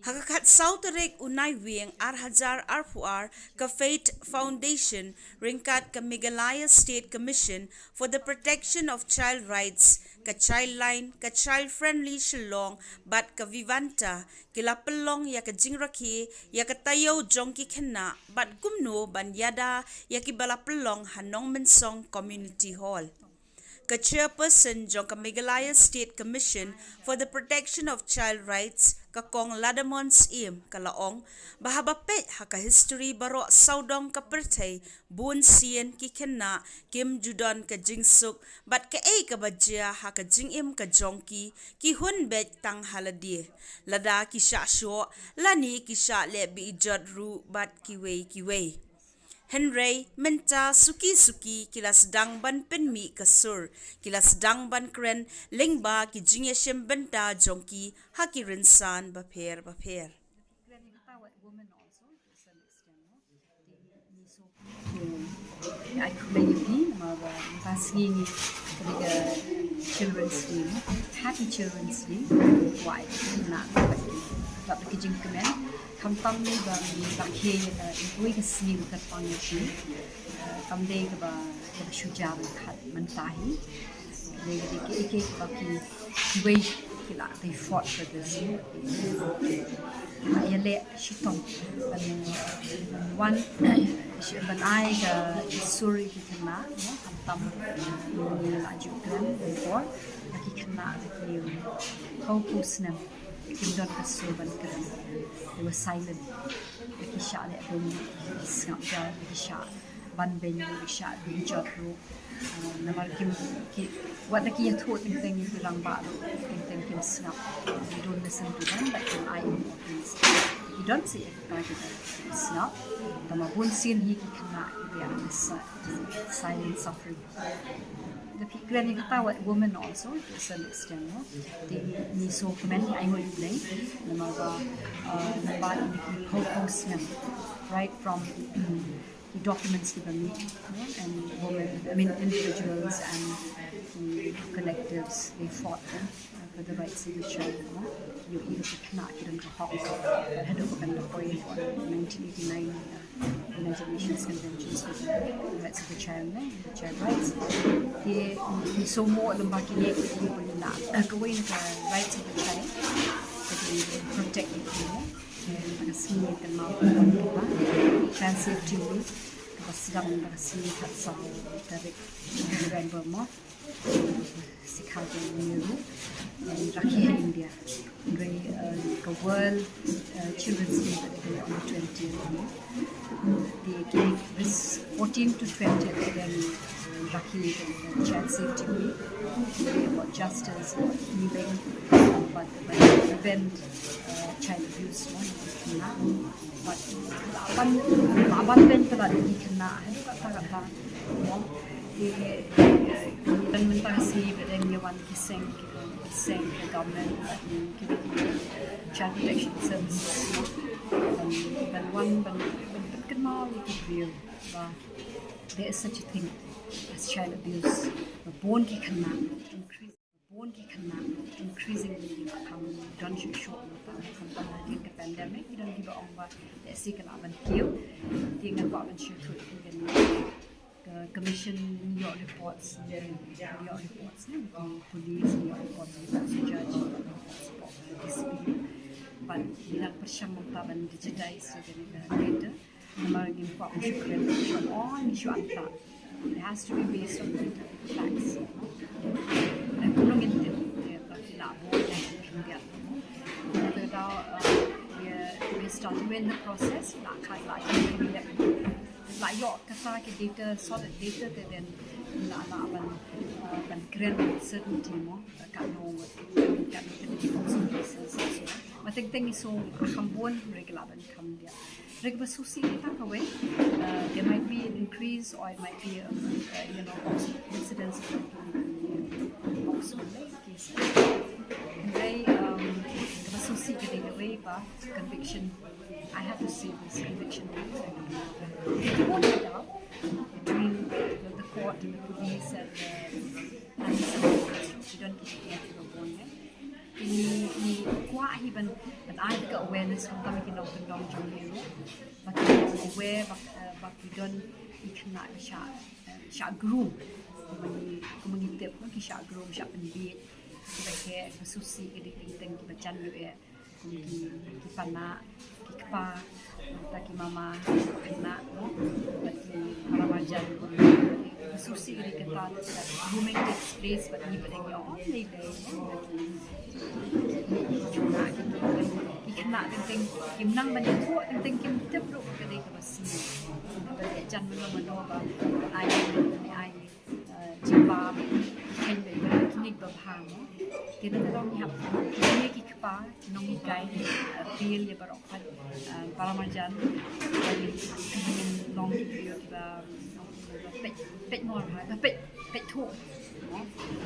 Hakakat Sauterek Unai Wing Arhajar Arpuar ka Fate Foundation ringkat ka Meghalaya State Commission for the Protection of Child Rights ka Childline ka Child Friendly Shillong bat ka Vivanta kila pelong ya ka Jingrakhi ya ka Tayo Jongki Khynnah bat kumno ban yada ya ki bala pelong Hanong Mensong Community Hall. Ka Chairperson jong ka Meghalaya State Commission for the Protection of Child Rights ka Kong Ladamons Im kalaong bahaba pet haka history baro saudong ka pertay Bunsien ki Khynnah kim judon ka jingsuk bat ka ka bajia haka jingim ka jongki ki hun bet tang Halade lada ki Shah lani ki Shah le bi ijot ru bat ki wei Henry menta suki kila sedang ban penmi kasur kila sedang ban kren lengba ki jingyeshem benta jongki haki rinsan bapher. I community passing the Children's Day, Happy Children's Day, why not? But the kitchen command, come from me, but here we can sleep at Pangashi, come day of a Shujab cut Mantahi, they wait. They fought for this. I let Shitong one when I Suri Khynnah, Lajukan before Khynnah you Hopusnam, Kindon Kasuban Kran. They were silent. The Shah let them snap down the Shah, Ban Ben, the Shah, the Jotru. What the key taught in thing is long bad, in thing snap. You don't listen to them, but your eye importance. You don't see it, like it snap. The Bunsien he cannot be on this silent suffering. The people in the women also, to some extent, they so many I will play. The mother, the body, the right from. The documents given and women, individuals and collectives, they fought for the rights of the child. You even cannot get into Hong Kong. Had to open the point on 1989 United Nations Conventions for the rights of the child, the child rights. They so more than back in people in that go into the rights of the child, that they protect it. Sini kenal transitive ni sedang bersih hasil dari Iran Burma sikhaja niru rakyat India dari the World Children's Day on the 20th they gave this 14 to 20 then rakyat and child safety week about justice healing but prevent child abuse but laban ben pala di Khynnah kata dan mentasi dan yawan kiseng the government child protection services dan one kenal itu real there is such a thing as child abuse born ki Khynnah increasingly don't you short in the pandemic you don't give on what the second of kill thing about when shoot the commission your reports police your reports judge but bilang persyaratan taban digitize data namanya import syukuran on issue antar it has to be based on data facts dan kulung itu we started in the process like your kata data solid data then ban grand certainty mo kano I think is so hambon regular ban kam dia regular susi kita kawe there might be an increase or it might be incidents also cases very susi getting away but conviction I have to say this conviction it won't be doubt between the court and the police and the you don't get the wah hiban but I think awareness kung kami kinong kundong jong but aware but we don't ikna sha groom kumangitip no ki sha groom sha penbit kita ke susi ke dikting ki bacan yo ki pana ki kpa ta ki mama kena no ki ramajan susi ke kita grooming takes place but ni pada yo only day ikna ting kim nang ban thu ting kim tip ro ke dei ka basi ba jan mano ba ai jimba ken be klinik ba phang kita tolong ni hap ni ki kpa nong ni kai pil ya barok para marjan dari nong ki ba pet mor ha pet thu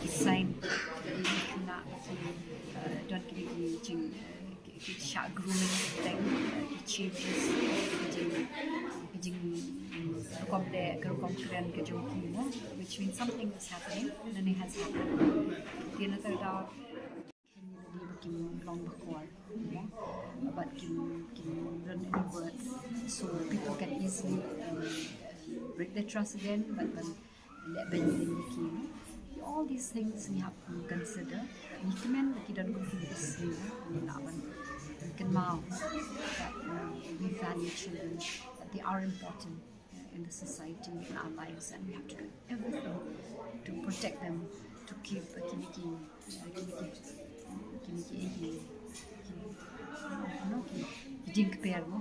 ki sign dari kena don ki jing sha grooming thing changes jing kom kren ke jong ki no which means something is happening and it has happened kina ta da kim long before but kim run any word so people can easily break their trust again but then let ben ki all these things we have to consider we can kita don't do this ni lawan we can now that we value children that they are important in the society in our lives and we have to do everything to protect them to keep kiniki jing per no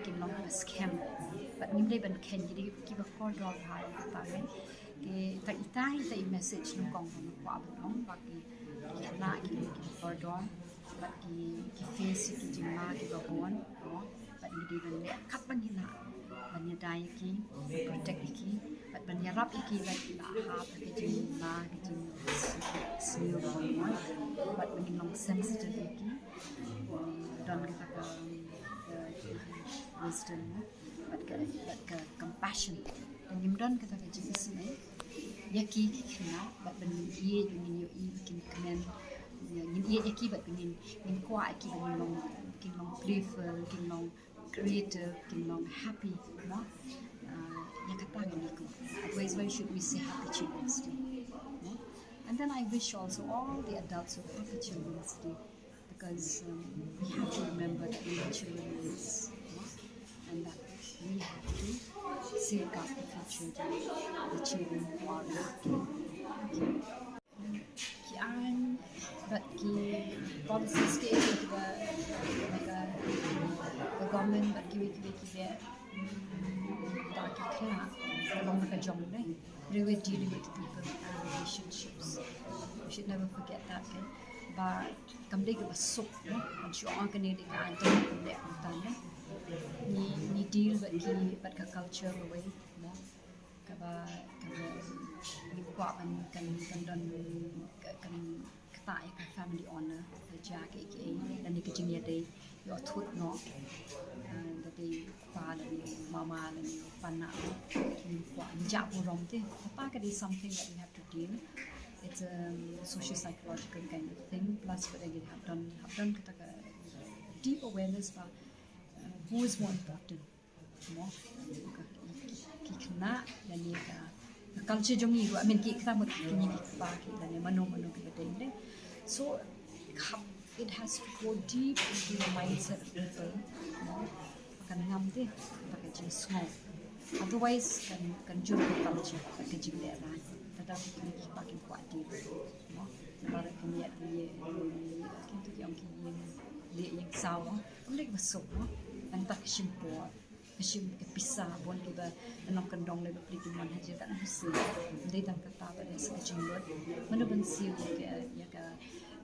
kin long scam but nim le ban ken ji ki ba ko dol hai ta ne ke ta itai ta message no kong no kwa ba no ba ki na ki ko dol ba ki face ki jing ma ki ba bon no ba ni di ban le khat ban ni na ban ni dai ki protect ki ban ni rap ki ba ki na ha ki jing ma ki jing sniu bon no ba ban ni long sensitive ki don kita ka wisdom but compassion and nimdan kita ka Jesus ne yaki kina but ben ye ni yo I kin kmen ni ye yaki but kin kwa ki ben long playful kin long creative kin long happy no ya kata ni ko otherwise why should we say happy children day no? And then I wish also all the adults who happy children's day because we have to remember that we are children and that we have to safeguard the future of the children who are lacking. But the policies ke the government but ki there taki Khynnah along with a jong really dealing with people and relationships. We should never forget that. Okay? But come they give a soap, no? And you organize the idea of that. Ni deal but ka culture away, no? Kaba ni kuat kan don kan ketai ka family honor kerja ke dan ni kerja dia yo thut no tapi pa dan mama dan pana ni kuat jak burong te apa ka is something that we have to deal. It's a social psychological kind of thing plus what again have done kita deep awareness about who is more important mo ki Khynnah dan ni ka culture jong ni I mean ki kita mo ki ni pa ki dan mano ki bete so it has to go deep into the mindset of people mo kan ngam te pakai jenis small otherwise kan jur culture pakai jenis dia tetapi kita pakai kuat dia mo para kami dia kita yang dia yang sawa mereka besok entah kesimpul pisah bon kita nong kendong le beli kuman haji tak mesti dia dan kata pada sekecil mana bensil ya ka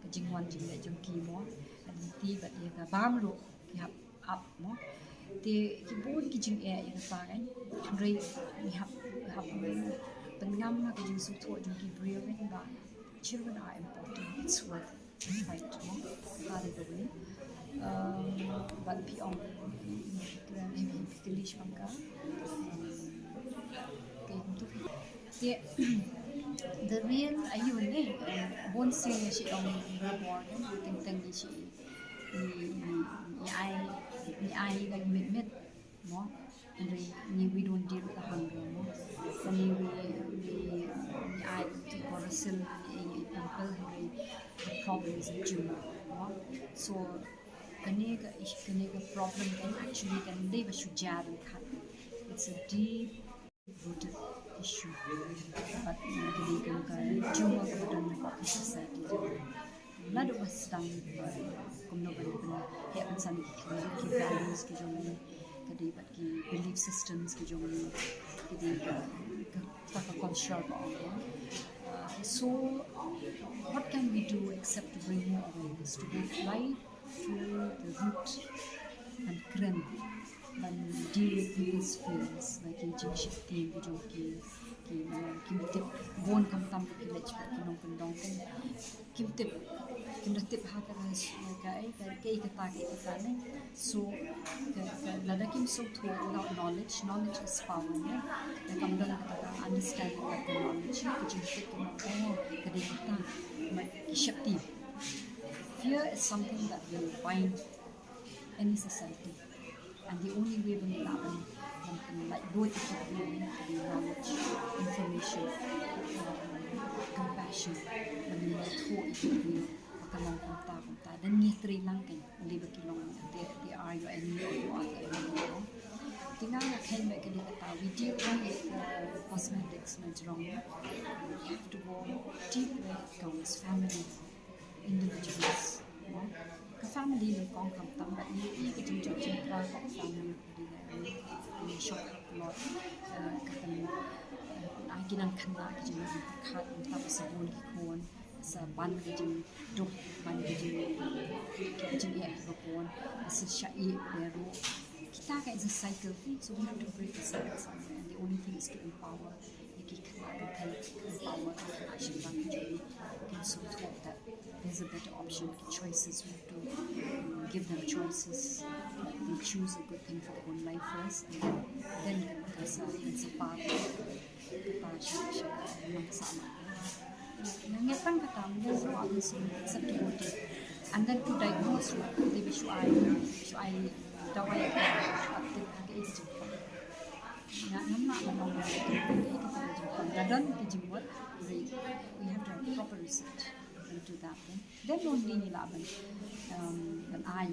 kejingwan jingga jengki mo nanti bat ya ka bamru ki up mo ti kibun kijing ya ta kan rei ni hap pengam na kijing sutu jengki brio kan ba children are important it's worth to fight mo hari ini but beyond English mangka the real ayun Bunsien si ong reborn tentang ni si I like mit no, and we don't deal with the hunger no, and we I to Brazil people the problem is in Juma no, so kanega problem can actually can live a shujar and cut. It's a deep rooted issue, but kanega Juma ko society. Nada was done comme no ban happen san ki values ki jong kadi but ki belief systems ki jong kadi ka culture so what can we do except to bring more awareness to go right to the root and kren and deal with these fears like in jing shakti ki jong kim tip bon kam tam ki lech ki nong pendong kim tip ha ka ka ne so lada kim so to without knowledge is power ne la kam dong ka understand what the knowledge ki jing shakti no ka de ta ma ki shakti fear is something that will bind any society, and the only way we can like go to the knowledge, information, compassion, when we talk to the makalong kunta, then ni three lang kan, hindi ba kilong they are your enemy or you are the enemy. Tingnan na kayo may kalikata, we deal with cosmetics na wrong. We have to go deep where it goes, family, individuals, no? Ka family ng kong kamtang ba ni ikin judging pra ko family ni shock lot katan ay ginang kana kijin kat tapos sa bol kon sa ban kijin duk ban kijin kijin ya kon sa shai pero kita ka is a cycle so we have to break the cycle somewhere, and the only thing is to empower empower action ban kijin can so talk that there's a better option, choices. We have to give them choices. They choose a good thing for their own life first, and then sa part yung sama. Nangyatang katam there's no other solution except to go deep, and then to diagnose what they wish I dawai aktif agak itu. Na namna namna dan kijimot we have to have proper research into that then only nila ban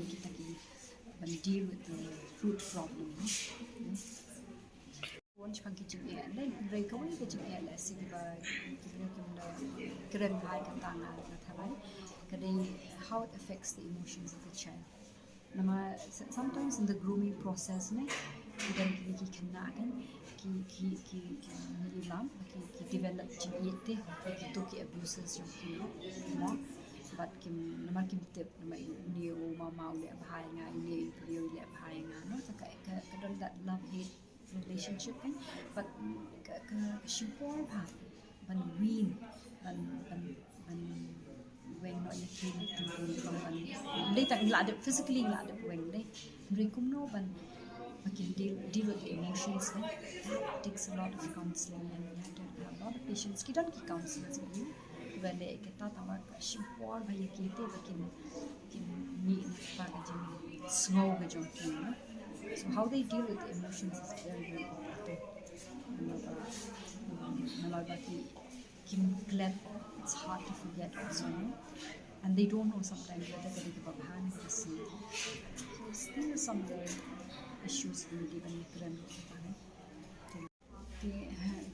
kita deal with the food problem once pang kitchen and then break away kitchen la siba kren hai katanga thabai kadai how it affects the emotions of the child nama sometimes in the grooming process ne dan ki khynnah kan ki nilam ki develop jiyete ki to ki abuses yung ki mo but kim nama kim tip nama ni o mama ule bhai nga ni priyo ule bhai nga no so ka don that love hate relationship kan but ka shipor bha ban win ban weng no ni ki to from ban dei tak la de physically la de weng dei rikum no ban we can deal with the emotions. That takes a lot of counseling, and we have to have a lot of patience. Kita don't get counselors with you. When they get that, our shimpor by your kite, we can meet packaging slow with. So how they deal with the emotions is very very important. Nalabaki kim glad it's hard to forget also, and they don't know sometimes whether they give up hand to see. So still some issues with the penikiran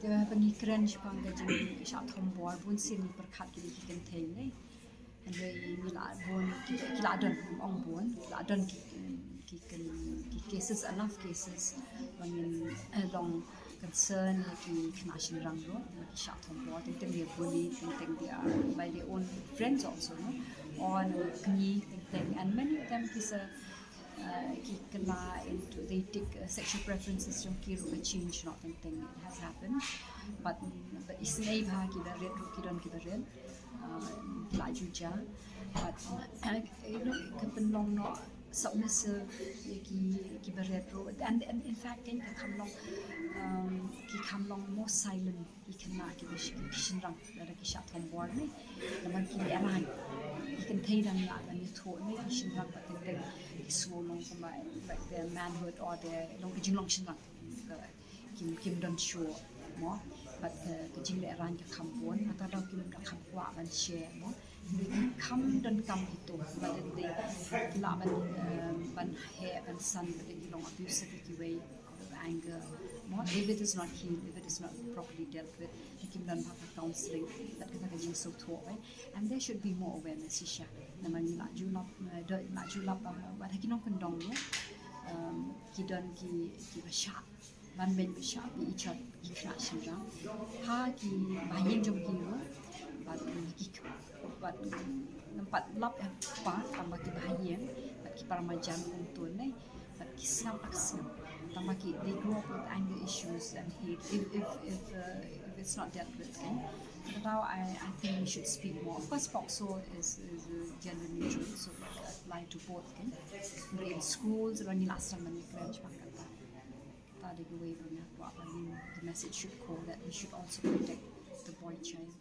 the penikiran pang the Shah Thombor Bunsien perkhat ki kan thei nei and we la bon kila don ong bon la don ki cases enough cases when long concern ki national rang ro ki Shah Thombor they be bullied think they are by their own friends also no on kni thing and many of them is a into they take sexual preferences from kiro change not anything it has happened but isnay bha ki da red ki don ki da red la juja but you know kapan long no submissive ki beretro and in fact can ki kam long more silent ki Khynnah ki kishin rang da ki Shah Thombor ni naman ki aran ki kan thei dang la dan tho ni kishin rang pa ten ki so long kuma like their manhood or their long ki jing long shin rang kim don show mo but the jing le aran ka kam bon ata daw kim da kam kwa ban share mo kam don kam ito but they la ban hair and sun but they long abusive way anger more if it is not healed, if it is not properly dealt with, kim dan pa counseling that kita kajing so to and there should be more awareness isha naman la julap ba kinong kondong no ki basha ban ben basha bi ichat ki Khynnah shinra ha ki bayin jom ki ro but nampat lap pa tambah ki bayin but ki paramajan untun nei but ki snap aksam tambah ki they grow up with anger issues and hate if it's not dealt with okay? But now I think we should speak more. Of course POXO is gender neutral so it apply to both okay? But in schools when last time when the message should go that we should also protect the boy child.